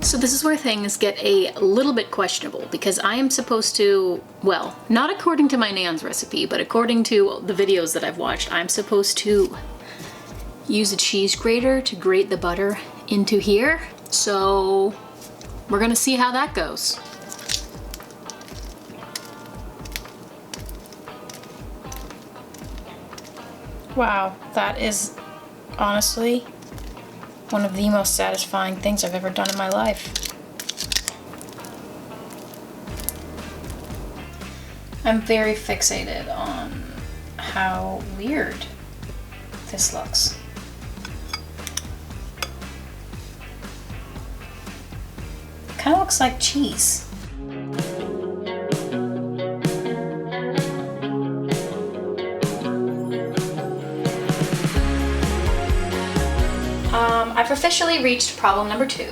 So this is where things get a little bit questionable, because I am supposed to, well, not according to my Nan's recipe, but according to the videos that I've watched, I'm supposed to use a cheese grater to grate the butter into here. So we're gonna see how that goes. Wow, that is honestly one of the most satisfying things I've ever done in my life. I'm very fixated on how weird this looks. It kind of looks like cheese. I've officially reached problem number 2.